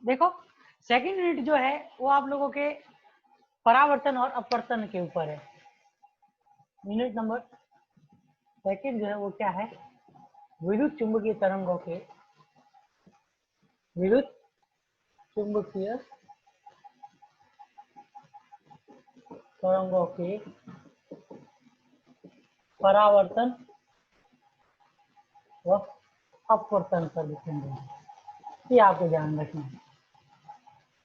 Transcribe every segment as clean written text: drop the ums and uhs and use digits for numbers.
देखो second unit जो है वो आप लोगों के परावर्तन और अपवर्तन के ऊपर है। यूनिट नंबर सेकंड जो है वो क्या है, विद्युत चुंबकीय तरंगों के विद्युत चुंबकीय तरंगों के परावर्तन व अपवर्तन पर लिखेंगे। ये आपको ध्यान रखना है।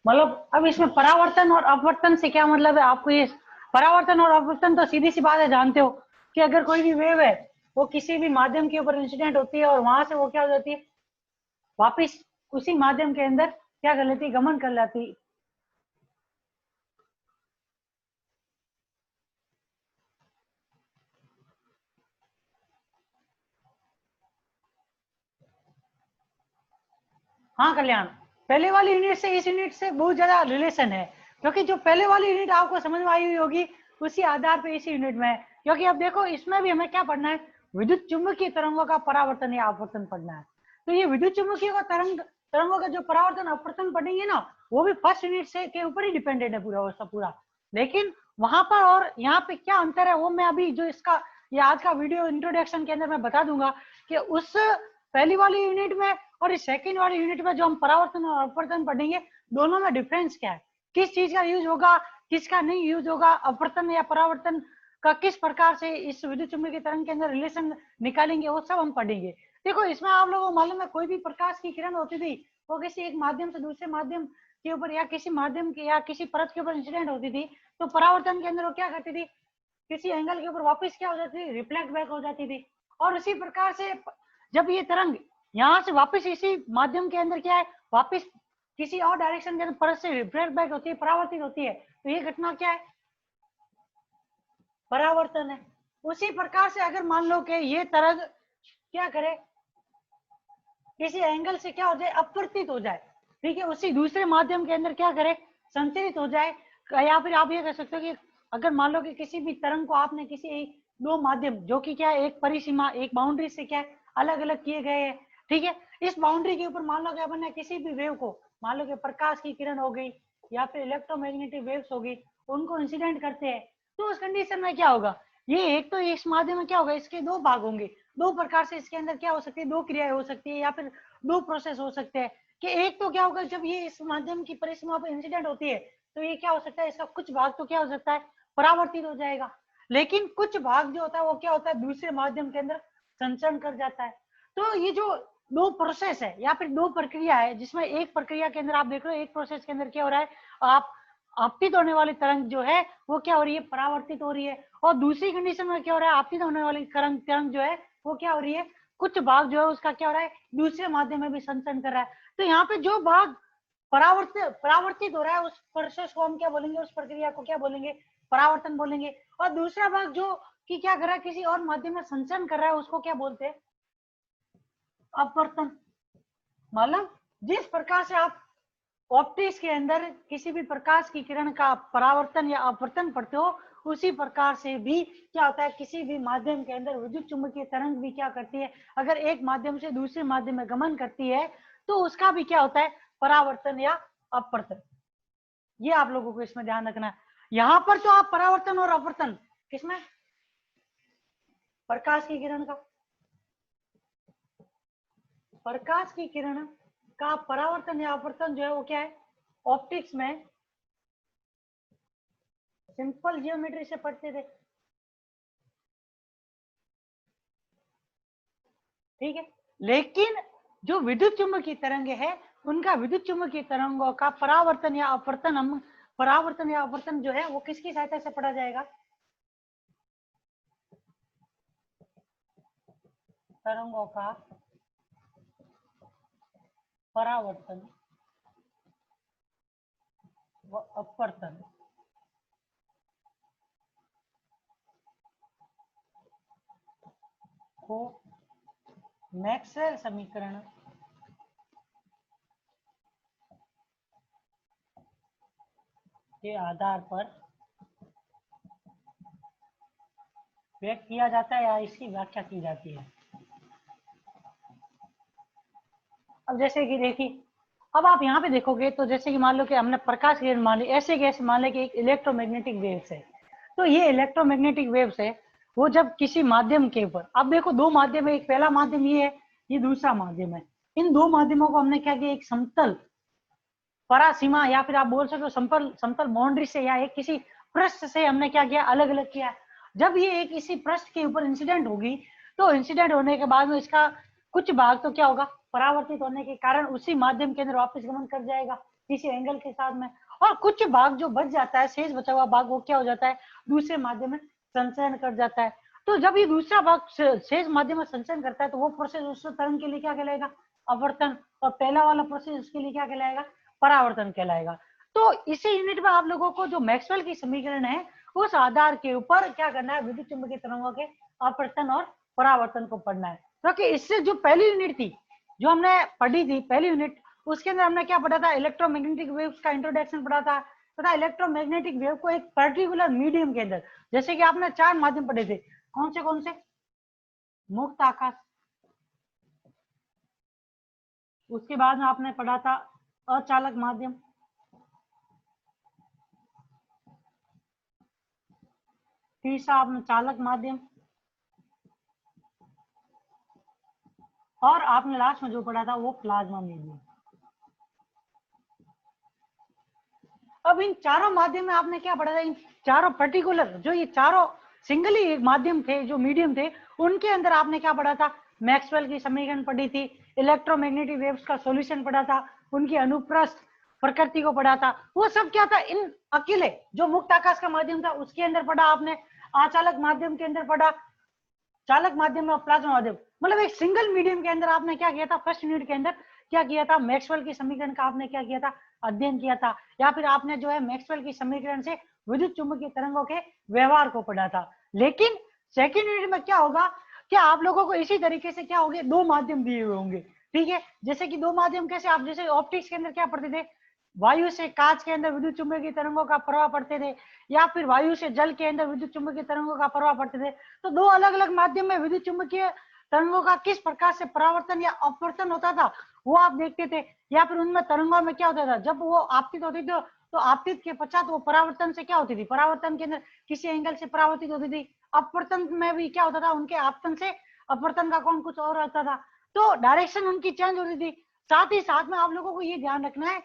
मतलब अब इसमें परावर्तन और अपवर्तन से क्या मतलब है आपको, ये परावर्तन और अपवर्तन तो सीधी सी बात है, जानते हो कि अगर कोई भी वेव है वो किसी भी माध्यम के ऊपर इंसिडेंट होती है और वहां से वो क्या हो जाती है, वापिस उसी माध्यम के अंदर क्या कर लेती है, गमन कर जाती है। हाँ कल्याण, पहले वाली यूनिट से इस यूनिट से बहुत ज्यादा रिलेशन है, क्योंकि जो पहले वाली यूनिट आपको समझ में आई हुई होगी उसी आधार पे इसी यूनिट में है। क्योंकि अब देखो इसमें भी हमें क्या पढ़ना है, विद्युत चुंबकीय तरंगों का परावर्तन या अपवर्तन पढ़ना है। तो ये विद्युत चुंबकीय का तरंगों का जो परावर्तन अपवर्तन पढ़ेंगे ना, वो भी फर्स्ट यूनिट से के ऊपर ही डिपेंडेंट है पूरा सब पूरा। लेकिन वहां पर और यहाँ पे क्या अंतर है वो मैं अभी जो इसका ये आज का वीडियो इंट्रोडक्शन के अंदर मैं बता दूंगा कि उस पहली वाली यूनिट में और इस सेकंड वाली यूनिट में जो हम परावर्तन और अपवर्तन पढ़ेंगे, दोनों में डिफरेंस क्या है, किस चीज का यूज होगा, किसका नहीं यूज होगा, अपवर्तन या परावर्तन का किस प्रकार से इस विद्युत चुंबकीय तरंग के अंदर रिलेशन निकालेंगे, वो सब हम पढ़ेंगे। देखो इसमें आप लोगों को मालूम है कोई भी प्रकाश की किरण होती थी वो किसी एक माध्यम से दूसरे माध्यम के ऊपर या किसी माध्यम के या किसी परत के ऊपर इंसिडेंट होती थी, तो परावर्तन के अंदर वो क्या करती थी, किसी एंगल के ऊपर वापस क्या हो जाती थी, रिफ्लेक्ट बैक हो जाती थी। और उसी प्रकार से जब ये तरंग यहाँ से वापस इसी माध्यम के अंदर क्या है, वापस किसी और डायरेक्शन के अंदर परत से रिफ्लेक्ट बैक होती है, परावर्तित होती है, तो ये घटना क्या है, परावर्तन है। उसी प्रकार से अगर मान लो कि ये तरंग क्या करे, किसी एंगल से क्या हो जाए, अपवर्तित हो जाए, ठीक है, उसी दूसरे माध्यम के अंदर क्या करे, संचरित हो जाए। या फिर आप ये कह सकते हो कि अगर मान लो कि किसी भी तरंग को आपने किसी दो माध्यम जो कि क्या है एक परिसीमा एक बाउंड्री से क्या है अलग अलग किए गए हैं, ठीक है, इस बाउंड्री के ऊपर मान लो कि अपन ने किसी भी वेव को, मान लो कि प्रकाश की किरण हो गई या फिर इलेक्ट्रोमैग्नेटिक वेव्स हो गई, उनको इंसिडेंट करते हैं, तो उस कंडीशन में क्या होगा, ये एक तो इस माध्यम में क्या होगा, इसके दो भाग होंगे, दो प्रकार से इसके अंदर क्या हो सकती है, दो क्रियाएं हो सकती है या फिर दो प्रोसेस हो सकते हैं। कि एक तो क्या होगा, जब ये इस माध्यम की परिसीमा पर इंसिडेंट होती है तो ये क्या हो सकता है, इसका कुछ भाग तो क्या हो सकता है, परावर्तित हो जाएगा, लेकिन कुछ भाग जो होता है वो क्या होता है, दूसरे माध्यम के अंदर संचरण कर जाता है। तो ये जो दो प्रोसेस है या फिर दो प्रक्रिया है, जिसमें एक प्रक्रिया के अंदर आप देख रहे हो एक प्रोसेस के अंदर क्या हो रहा है, आप आपतित होने वाली तरंग जो है वो क्या हो रही है, परावर्तित हो रही है, और दूसरी कंडीशन में क्या हो रहा है, आपतित होने वाली तरंग जो है वो क्या हो रही है, कुछ भाग जो है उसका क्या हो रहा है, दूसरे माध्यम में भी संचरण कर रहा है। तो यहाँ पे जो भाग परावर्तित हो रहा है उस प्रोसेस को हम क्या बोलेंगे, उस प्रक्रिया को क्या बोलेंगे, परावर्तन बोलेंगे। और दूसरा भाग जो कि क्या कर रहा है, किसी और माध्यम में संचरण कर रहा है, उसको क्या बोलते हैं, अपवर्तन। मतलब जिस प्रकार से आप ऑप्टिक्स के अंदर किसी भी प्रकाश की किरण का परावर्तन या अपवर्तन पढ़ते हो, उसी प्रकार से भी क्या होता है, किसी भी माध्यम के अंदर विद्युत चुंबकीय तरंग भी क्या करती है, अगर एक माध्यम से दूसरे माध्यम में गमन करती है तो उसका भी क्या होता है, परावर्तन या अपवर्तन। ये आप लोगों को इसमें ध्यान रखना है। यहां पर तो आप परावर्तन और अपवर्तन किसमें, प्रकाश की किरण का, प्रकाश की किरण का परावर्तन या अपवर्तन जो है वो क्या है, ऑप्टिक्स में सिंपल जियोमेट्री से पढ़ते थे, ठीक है। लेकिन जो विद्युत चुंबकीय तरंग है उनका विद्युत चुंबकीय तरंगों का परावर्तन या अपवर्तन, हम परावर्तन या अपवर्तन जो है वो किसकी सहायता से पढ़ा जाएगा, तरंगों का परावर्तन व अपवर्तन को मैक्सवेल समीकरण के आधार पर व्यक्त किया जाता है या इसकी व्याख्या की जाती है। अब जैसे कि देखिए अब आप यहाँ पे देखोगे तो जैसे कि मान लो कि हमने प्रकाश किरण मान ली, ऐसे कैसे मान ले कि एक इलेक्ट्रोमैग्नेटिक वेव्स है। तो ये इलेक्ट्रोमैग्नेटिक वेव्स है, वो जब किसी माध्यम के ऊपर, अब देखो दो माध्यम है, एक पहला माध्यम ये है, ये दूसरा माध्यम है। इन दो माध्यमों को हमने क्या किया, एक समतल परासीमा या फिर आप बोल सकते हो समतल समतल बाउंड्री से या एक किसी पृष्ठ से हमने क्या किया, अलग अलग किया। जब ये एक इसी पृष्ठ के ऊपर इंसिडेंट होगी, तो इंसिडेंट होने के बाद में इसका कुछ भाग तो क्या होगा, परावर्तित होने के कारण उसी माध्यम के अंदर वापस गमन कर जाएगा किसी एंगल के साथ में, और कुछ भाग जो बच जाता है, शेष बचा हुआ भाग, वो क्या हो जाता है, दूसरे माध्यम में संचयन कर जाता है। तो जब ये दूसरा भाग शेष माध्यम में संचयन करता है, तो वो प्रोसेस उस तरंग के लिए क्या कहलाएगा, अपवर्तन, और पहला वाला प्रोसेस उसके लिए क्या कहलाएगा, परावर्तन कहलाएगा। तो इसी यूनिट में आप लोगों को जो मैक्सवेल की समीकरण है, उस आधार के ऊपर क्या करना है, विद्युत चुंबकीय तरंगों के अपवर्तन और परावर्तन को पढ़ना है। क्योंकि इससे जो पहली यूनिट थी, जो हमने पढ़ी थी पहली यूनिट, उसके अंदर हमने क्या पढ़ा था, इलेक्ट्रोमैग्नेटिक वेव्स का इंट्रोडक्शन पढ़ा था तथा इलेक्ट्रोमैग्नेटिक वेव को एक पर्टिकुलर मीडियम के अंदर, जैसे कि आपने 4 माध्यम पढ़े थे, कौन से, मुक्त आकाश, उसके बाद में आपने पढ़ा था अचालक माध्यम, तीसरा आपने चालक माध्यम, और आपने लास्ट में जो पढ़ा था वो प्लाज्मा मीडियम। अब इन चारों माध्यम में आपने क्या पढ़ा था, इन चारों पर्टिकुलर जो ये चारों सिंगल ही माध्यम थे, जो मीडियम थे, उनके अंदर आपने क्या पढ़ा था, मैक्सवेल की समीकरण पढ़ी थी, इलेक्ट्रोमैग्नेटिक वेव्स का सॉल्यूशन पढ़ा था, उनकी अनुप्रस्थ प्रकृति को पढ़ा था। वो सब क्या था, इन अकेले जो मुक्त आकाश का माध्यम था उसके अंदर पढ़ा आपने, अचालक माध्यम के अंदर पढ़ा, चालक माध्यम और प्लाज्मा माध्यम, मतलब एक सिंगल मीडियम के अंदर आपने क्या किया था, फर्स्ट यूनिट के अंदर क्या किया था, मैक्सवेल की समीकरण का आपने क्या किया था, अध्ययन किया था, या फिर आपने जो है मैक्सवेल की समीकरण से विद्युत चुंबकीय तरंगों के व्यवहार को पढ़ा था। लेकिन सेकेंड यूनिट में क्या होगा, क्या आप लोगों को इसी तरीके से क्या होंगे, दो माध्यम दिए हुए होंगे, ठीक है। जैसे कि दो माध्यम कैसे, आप जैसे ऑप्टिक्स के अंदर क्या पढ़ते थे, वायु से कांच के अंदर विद्युत चुंबकीय तरंगों का प्रवाह पढ़ते थे, या फिर वायु से जल के अंदर विद्युत चुंबकीय तरंगों का प्रवाह पढ़ते थे। तो दो अलग अलग माध्यम में विद्युत चुंबकीय तरंगों का किस प्रकार से परावर्तन या अपवर्तन होता था, वो आप देखते थे। या फिर उनमें तरंगों में क्या होता था, जब वो आपतित होती थी तो आपतित के पश्चात वो परावर्तन से क्या होती थी, परावर्तन के अंदर किसी एंगल से परावर्तित होती थी, अपवर्तन में भी क्या होता था, उनके आपतन से अपवर्तन का कौन कुछ और रहता था, तो डायरेक्शन उनकी चेंज होती थी। साथ ही साथ में आप लोगों को ये ध्यान रखना है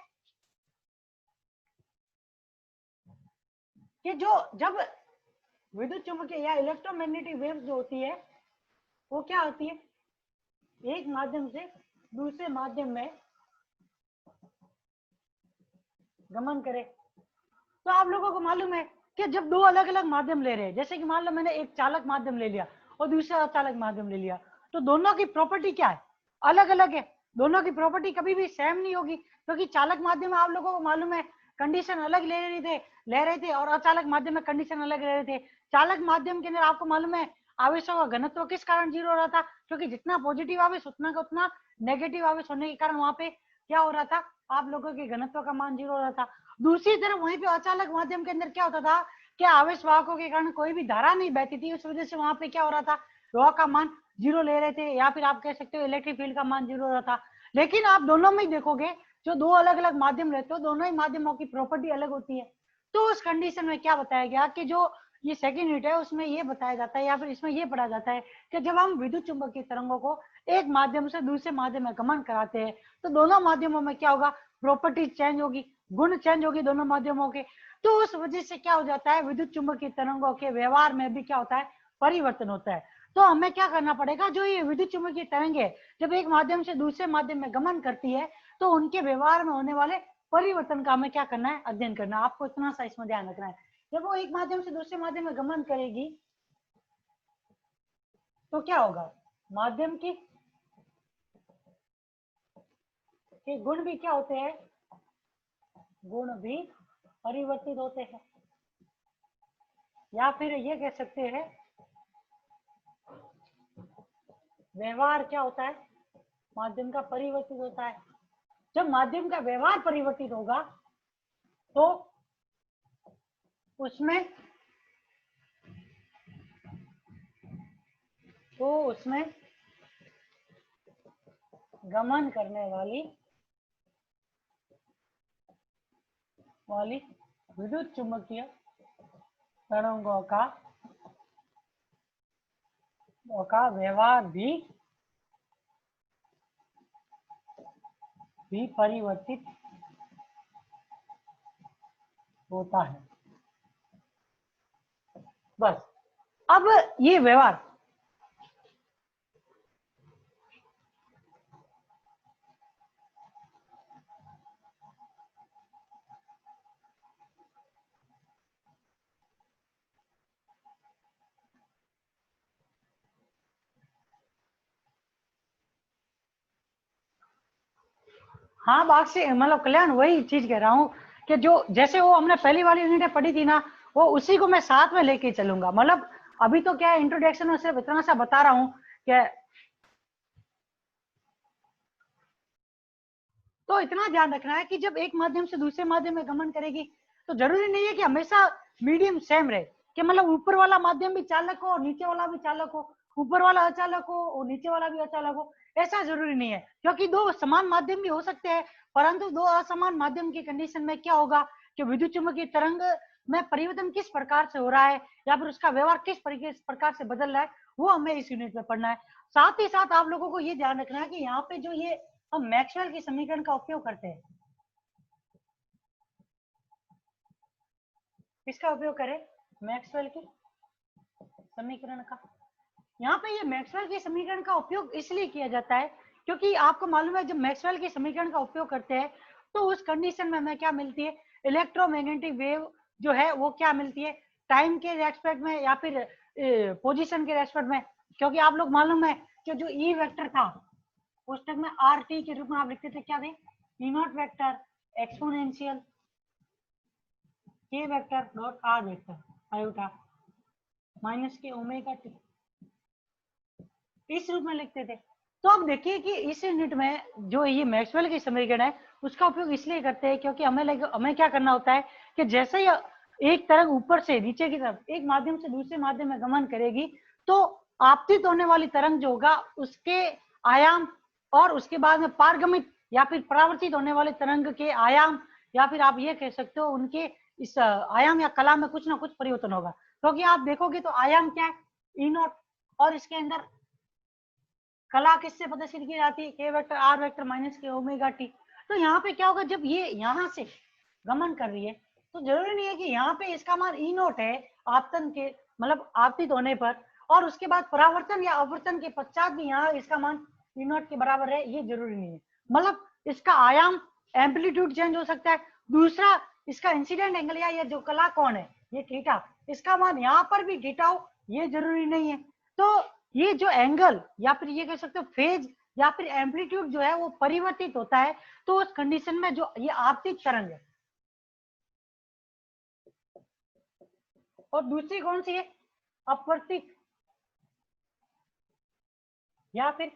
कि जो जब विद्युत चुंबकीय या इलेक्ट्रोमैग्नेटिक वेव्स जो होती है, वो क्या होती है, एक माध्यम से दूसरे माध्यम में गमन करे। तो आप लोगों को मालूम है कि जब दो अलग अलग माध्यम ले रहे हैं, जैसे कि मान लो मैंने एक चालक माध्यम ले लिया और दूसरा अचालक माध्यम ले लिया, तो दोनों की प्रॉपर्टी क्या है, अलग अलग है। दोनों की प्रॉपर्टी कभी भी सेम नहीं होगी, क्योंकि चालक माध्यम में आप लोगों को मालूम है कंडीशन अलग ले रहे थे, और अचालक माध्यम में कंडीशन अलग ले रहे थे। चालक माध्यम के अंदर आपको मालूम है आवेशों का घनत्व किस कारण जीरो हो रहा था, क्योंकि जितना पॉजिटिव आवेश उतना का उतना नेगेटिव आवेश होने के कारण वहां पे क्या हो रहा था, आप लोगों के घनत्व का मान जीरो हो रहा था। दूसरी तरफ वहीं पे अचालक माध्यम के अंदर क्या होता था कि आवेश वाहकों के कारण कोई भी धारा नहीं बहती थी, उस वजह से वहां पे क्या हो रहा था, रॉ का मान जीरो ले रहे थे, या फिर आप कह सकते हो इलेक्ट्रिक फील्ड का मान जीरो हो रहा था। लेकिन आप दोनों में ही देखोगे, जो दो अलग अलग माध्यम रहते हो, दोनों ही माध्यमों की प्रॉपर्टी अलग होती है। तो उस कंडीशन में क्या बताया गया कि जो ये सेकेंड यूनिट है उसमें ये बताया जाता है, या फिर इसमें ये पढ़ा जाता है कि जब हम विद्युत चुंबकीय तरंगों को एक माध्यम से दूसरे माध्यम में गमन कराते हैं, तो दोनों माध्यमों में क्या होगा, प्रॉपर्टी चेंज होगी, गुण चेंज होगी दोनों माध्यमों के। तो उस वजह से क्या हो जाता है, विद्युत चुंबकीय तरंगों के व्यवहार में भी क्या होता है, परिवर्तन होता है। तो हमें क्या करना पड़ेगा, जो ये विद्युत चुंबकीय तरंगे जब एक माध्यम से दूसरे माध्यम में गमन करती है, तो उनके व्यवहार में होने वाले परिवर्तन का हमें क्या करना है, अध्ययन करना है। आपको इतना सा इसमें ध्यान रखना है, जब वो एक माध्यम से दूसरे माध्यम में गमन करेगी तो क्या होगा, माध्यम के गुण भी क्या होते हैं, गुण भी परिवर्तित होते हैं, या फिर ये कह सकते हैं व्यवहार क्या होता है, माध्यम का परिवर्तित होता है। जब माध्यम का व्यवहार परिवर्तित होगा तो उसमें गमन करने वाली वाली विद्युत चुंबकीय तरंगों का व्यवहार भी परिवर्तित होता है। बस अब ये व्यवहार हाँ बात से मतलब कल्याण वही चीज कह रहा हूँ कि जो जैसे वो हमने पहली वाली यूनिट पढ़ी थी ना, वो उसी को मैं साथ में लेके चलूंगा। मतलब अभी तो क्या है, इंट्रोडक्शन में सिर्फ इतना सा बता रहा हूँ कि तो इतना ध्यान रखना है कि जब एक माध्यम से दूसरे माध्यम में गमन करेगी तो जरूरी नहीं है कि हमेशा मीडियम सेम रहे, कि मतलब ऊपर वाला माध्यम भी चालक हो और नीचे वाला भी चालक हो, ऊपर वाला अचालक हो और नीचे वाला भी अचालक हो, ऐसा जरूरी नहीं है। क्योंकि दो समान माध्यम भी हो सकते हैं, परंतु दो असमान माध्यम की कंडीशन में क्या होगा कि विद्युत चुंबकीय तरंग में परिवर्तन किस प्रकार से हो रहा है या फिर उसका व्यवहार किस प्रकार से बदल रहा है, वो हमें इस यूनिट में पढ़ना है। साथ ही साथ आप लोगों को ये ध्यान रखना है कि यहाँ पे जो ये हम मैक्सवेल की समीकरण का उपयोग करते हैं, किसका उपयोग करें? मैक्सवेल की समीकरण का। यहाँ पे ये मैक्सवेल की समीकरण का उपयोग इसलिए किया जाता है क्योंकि आपको मालूम है जब मैक्सवेल की समीकरण का उपयोग करते हैं तो उस कंडीशन में हमें क्या मिलती है, इलेक्ट्रोमैग्नेटिक वेव जो है वो क्या मिलती है, टाइम के रेस्पेक्ट में या फिर पोजीशन के रेस्पेक्ट में। क्योंकि आप लोग मालूम है कि जो ई वेक्टर था पुस्तक में आर टी के रूप में आप लिखते थे, क्या थे, ई नॉट वेक्टर एक्सपोनेंशियल के vector dot are vector iota minus के ओमेगा टी, इस रूप में लिखते थे। तो अब देखिए कि इस यूनिट में जो ये मैक्सवेल की समीकरण है उसका उपयोग इसलिए करते हैं क्योंकि हमें क्या करना होता है कि जैसे ही एक तरंग ऊपर से नीचे की तरफ एक माध्यम से दूसरे माध्यम में गमन करेगी तो आपतित होने वाली तरंग जो होगा उसके आयाम और उसके बाद में पारगमित या फिर परावर्तित होने वाले तरंग के आयाम या फिर आप ये कह सकते हो उनके इस आयाम या कला में कुछ ना कुछ परिवर्तन होगा। क्योंकि आप देखोगे तो आयाम क्या है, ई नॉट, और इसके अंदर कला किससे प्रदर्शित की जाती है, के वेक्टर आर वेक्टर माइनस के ओमेगा टी। तो यहाँ पे क्या होगा, जब ये यहाँ से गमन कर रही है तो जरूरी नहीं है कि यहाँ पे इसका मान ई नोट है आपतन के मतलब आपतित होने पर, और उसके बाद परावर्तन या अवर्तन के पश्चात भी यहाँ इसका मान ई नोट के बराबर है, ये जरूरी नहीं है। मतलब इसका आयाम एम्पलीट्यूड चेंज हो सकता है। दूसरा, इसका इंसिडेंट एंगल या ये जो कला कौन है, ये थीटा, इसका मान यहाँ पर भी थीटा हो, ये जरूरी नहीं है। तो ये जो एंगल या फिर ये कह सकते हो फेज या फिर एम्पलीट्यूड जो है वो परिवर्तित होता है, तो उस कंडीशन में जो ये आपतित तरंग है, और दूसरी कौन सी है, अपवर्तित, या फिर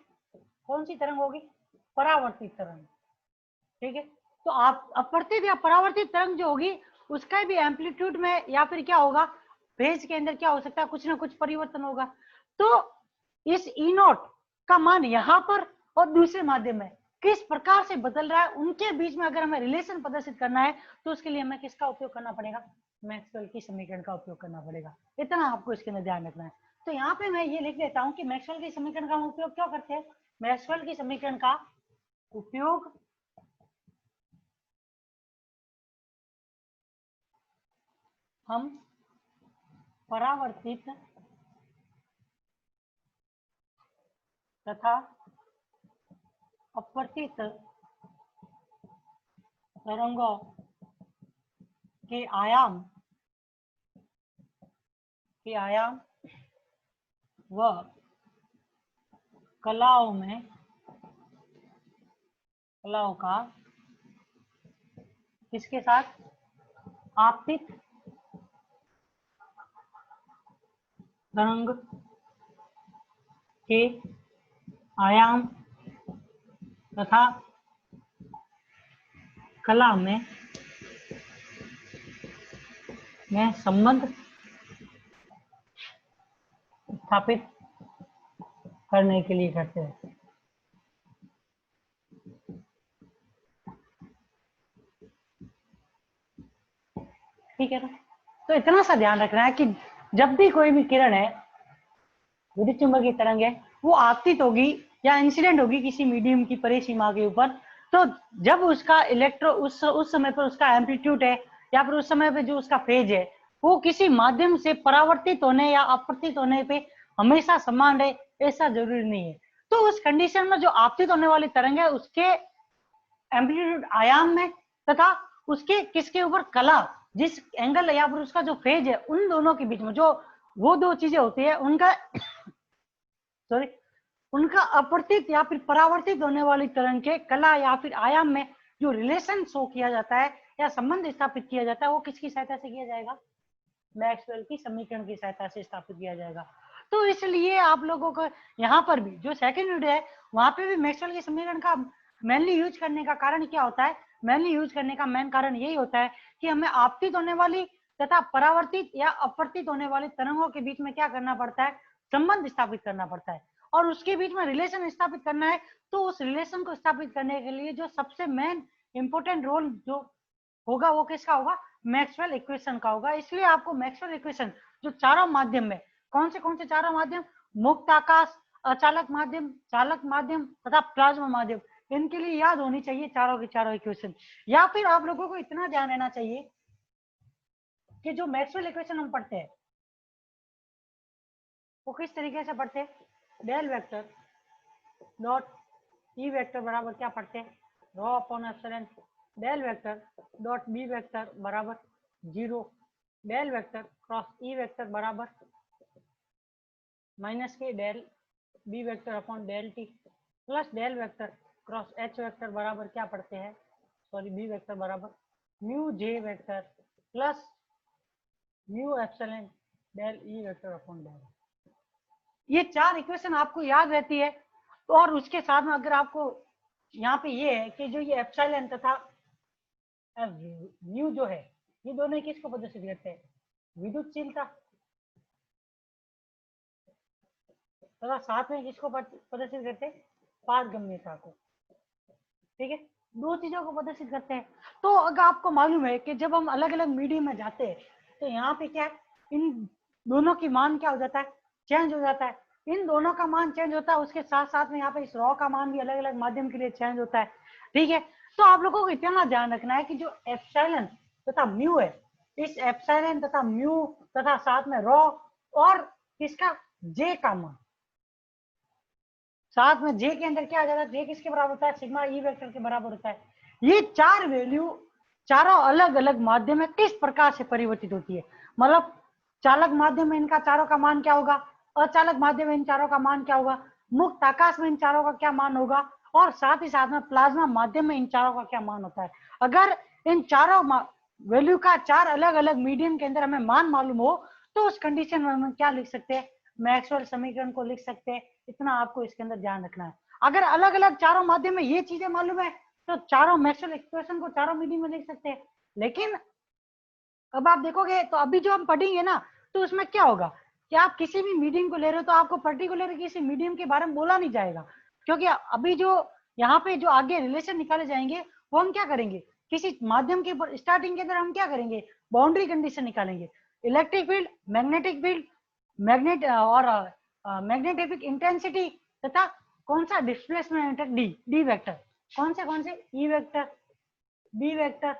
कौन सी तरंग होगी, परावर्तित तरंग। ठीक है, तो आप अपवर्तित या परावर्तित तरंग जो होगी उसका भी एम्पलीट्यूड में या फिर क्या होगा, फेज के अंदर क्या हो सकता है, कुछ ना कुछ परिवर्तन होगा। तो इस ई नॉट का मान यहाँ पर और दूसरे माध्यम में किस प्रकार से बदल रहा है, उनके बीच में अगर हमें रिलेशन प्रदर्शित करना है तो उसके लिए हमें किसका उपयोग करना पड़ेगा, मैक्सवेल की समीकरण का उपयोग करना पड़ेगा। इतना आपको इसके अंदर ध्यान रखना है। तो यहाँ पे मैं ये लिख देता हूँ कि मैक्सवेल की समीकरण का उपयोग क्यों करते हैं। मैक्सवेल की समीकरण का उपयोग हम परावर्तित तथा अपवर्तित तरंगों के आयाम व कलाओं का किसके साथ, आपतित तरंग के आयाम तथा कला में संबंध स्थापित करने के लिए करते हैं। ठीक है ना। तो इतना सा ध्यान रखना है कि जब भी कोई भी किरण है, विद्युत चुंबकीय तरंग है, वो आपतित होगी या इंसिडेंट होगी किसी मीडियम की परिसीमा के ऊपर, तो जब उसका इलेक्ट्रो उस समय पर उसका एम्पलीट्यूड है या फिर उस समय पे जो उसका फेज है वो किसी माध्यम से परावर्तित होने या अपवर्तित होने पे हमेशा समान रहे, ऐसा जरूरी नहीं है। तो उस कंडीशन में जो आपतित होने वाली तरंग है उसके एम्पलीट्यूड आयाम में तथा उसके किसके ऊपर कला, जिस एंगल या फिर उसका जो फेज है, उन दोनों के बीच में जो वो दो चीजें होती है उनका सॉरी उनका अपवर्तित या फिर परावर्तित होने वाली तरंग के कला या फिर आयाम में जो रिलेशन शो किया जाता है या संबंध स्थापित किया जाता है वो किसकी सहायता से किया जाएगा? मैक्सवेल की समीकरण की सहायता से स्थापित किया जाएगा। तो इसलिए आप लोगों को यहाँ पर भी जो सेकंड यूनिट है वहां पे भी मैक्सवेल के समीकरण का मेनली यूज करने का कारण क्या होता है? मेनली यूज करने का मेन कारण यही होता है कि हमें आपतित होने वाली तथा परावर्तित या अपवर्तित होने वाली तरंगों के बीच में क्या करना पड़ता है? संबंध स्थापित करना पड़ता है और उसके बीच में रिलेशन स्थापित करना है। तो उस रिलेशन को स्थापित करने के लिए जो सबसे मेन इंपॉर्टेंट रोल जो होगा वो किसका होगा? मैक्सवेल इक्वेशन का होगा। इसलिए आपको मैक्सवेल इक्वेशन जो चारों माध्यम में कौन से चारों माध्यम, मुक्त आकाश, अचालक माध्यम, चालक माध्यम तथा प्लाज्मा माध्यम, इनके लिए याद होनी चाहिए चारों की चारों इक्वेशन। या फिर आप लोगों को इतना ध्यान रहना चाहिए कि जो मैक्सवेल इक्वेशन हम पढ़ते हैं वो किस तरीके से पढ़ते हैं? Del vector dot E vector बराबर क्या पढ़ते हैं? Rho upon epsilon del vector dot B vector बराबर 0, del vector cross E vector बराबर माइनस के del B vector upon del T plus del vector cross H vector बराबर क्या पढ़ते हैं? सॉरी बी वेक्टर बराबर mu J vector plus mu epsilon del E vector upon del. ये चार equation आपको याद रहती है। तो और उसके साथ में अगर आपको यहाँ पे ये है कि जो ये एप्सिलॉन तथा म्यू जो है ये दोनों किसको प्रदर्शित करते हैं? विद्युतशीलता तथा साथ में किसको प्रदर्शित करते हैं? पारगम्यता को। ठीक है, दो चीजों को प्रदर्शित करते हैं। तो अगर आपको मालूम है कि जब हम अलग अलग मीडियम में जाते हैं तो यहाँ पे क्या है, इन दोनों की मान क्या हो जाता है? चेंज हो जाता है। इन दोनों का मान चेंज होता है, उसके साथ साथ में यहाँ पे इस रॉ का मान भी अलग अलग माध्यम के लिए चेंज होता है। ठीक है, तो आप लोगों को इतना ध्यान रखना है कि जो एप्सिलॉन तथा म्यू है, इस एप्सिलॉन तथा म्यू तथा साथ में रॉ और किसका जे का मान, साथ में जे के अंदर क्या आ जाता है? जे किसके बराबर होता है? सिग्मा ई वेक्टर के बराबर होता है। ये चार वैल्यू चारों अलग अलग माध्यम में किस प्रकार से परिवर्तित होती है, मतलब चालक माध्यम में इनका चारों का मान क्या होगा, अचालक माध्यम में इन चारों का मान क्या होगा, मुक्त आकाश में इन चारों का क्या मान होगा, और साथ ही साथ में प्लाज्मा माध्यम में इन चारों का क्या मान होता है। अगर इन चारों वैल्यू का चार अलग अलग मीडियम के अंदर हमें मान मालूम हो तो उस कंडीशन में हम क्या लिख सकते हैं? मैक्सवेल समीकरण को लिख सकते हैं। इतना आपको इसके अंदर ध्यान रखना है। अगर अलग अलग चारों माध्यम में ये चीजें मालूम है तो चारों मैक्सवेल इक्वेशन को चारों मीडियम में लिख सकते हैं। लेकिन अब आप देखोगे तो अभी जो हम पढ़ेंगे ना तो उसमें क्या होगा कि आप किसी भी मीडियम को ले रहे हो तो आपको पर्टिकुलर किसी मीडियम के बारे में बोला नहीं जाएगा, क्योंकि अभी जो यहाँ पे जो आगे रिलेशन निकाले जाएंगे वो हम क्या करेंगे? किसी माध्यम के स्टार्टिंग के अंदर हम क्या करेंगे? बाउंड्री कंडीशन निकालेंगे। Electric field, magnetic field, magnetic intensity तथा कौन सा डिस्प्लेसमेंट डी वेक्टर, कौन से E vector, B vector,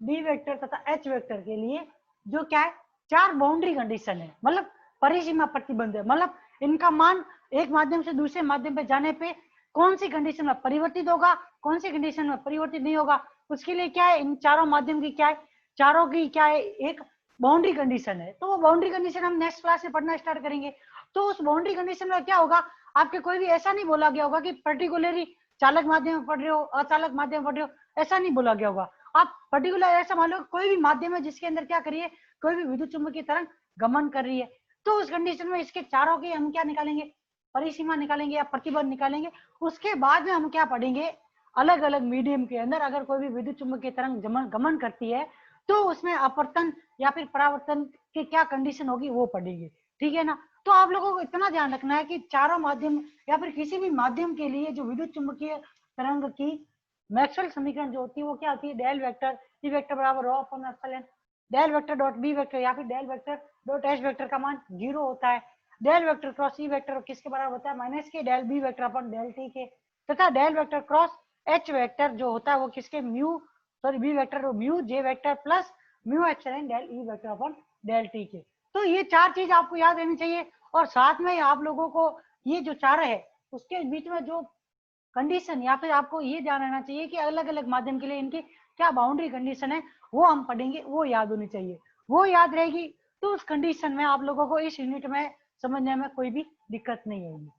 D vector तथा एच वेक्टर के लिए जो क्या है? चार बाउंड्री कंडीशन है, मतलब परिसीमा प्रतिबंध है। मतलब इनका मान एक माध्यम से दूसरे माध्यम पे जाने पे कौन सी कंडीशन में परिवर्तित होगा, कौन सी कंडीशन में परिवर्तित नहीं होगा, उसके लिए क्या है? इन चारों माध्यम की क्या है? चारों की क्या है? एक बाउंड्री कंडीशन है। तो वो बाउंड्री कंडीशन हम नेक्स्ट क्लास में पढ़ना स्टार्ट करेंगे। तो उस बाउंड्री कंडीशन में क्या होगा? आपके कोई भी ऐसा नहीं बोला गया होगा कि पर्टिकुलरली चालक माध्यम में पढ़ रहे हो, अचालक माध्यम में पढ़ रहे हो, ऐसा नहीं बोला गया होगा। आप पर्टिकुलर ऐसा मान लो कोई भी माध्यम है जिसके अंदर क्या करिए, कोई भी विद्युत चुंबकीय तरंग गमन कर रही है, तो उस कंडीशन में इसके चारों की हम क्या निकालेंगे? परिसीमा निकालेंगे या प्रतिबंध निकालेंगे। उसके बाद में हम क्या पढ़ेंगे? अलग अलग मीडियम के अंदर अगर कोई भी विद्युत चुंबकीय तरंग गमन करती है तो उसमें अपवर्तन या फिर परावर्तन की क्या कंडीशन होगी वो पढ़ेंगे। ठीक है ना। तो आप लोगों को इतना ध्यान रखना है कि चारों माध्यम या फिर किसी भी माध्यम के लिए जो विद्युत चुंबकीय तरंग की मैक्सवेल समीकरण जो होती है वो क्या होती है? डेल वेक्टर ई वेक्टर बराबर rho upon epsilon del vector dot B vector या फिर del vector dot H vector का मान 0 होता है। Del vector cross E vector किसके बराबर होता है, माइनस के del B vector upon del T के। तथा del vector cross H vector जो होता है वो किसके mu sorry B vector mu J vector plus mu epsilon del E vector upon del T के। तो ये चार चीज आपको याद रहनी चाहिए। और साथ में आप लोगों को ये जो चार है उसके बीच में जो कंडीशन या फिर आपको ये ध्यान रहना चाहिए कि अलग अलग माध्यम के लिए इनकी क्या बाउंड्री कंडीशन है वो हम पढ़ेंगे, वो याद होनी चाहिए। वो याद रहेगी तो उस कंडीशन में आप लोगों को इस यूनिट में समझने में कोई भी दिक्कत नहीं होगी।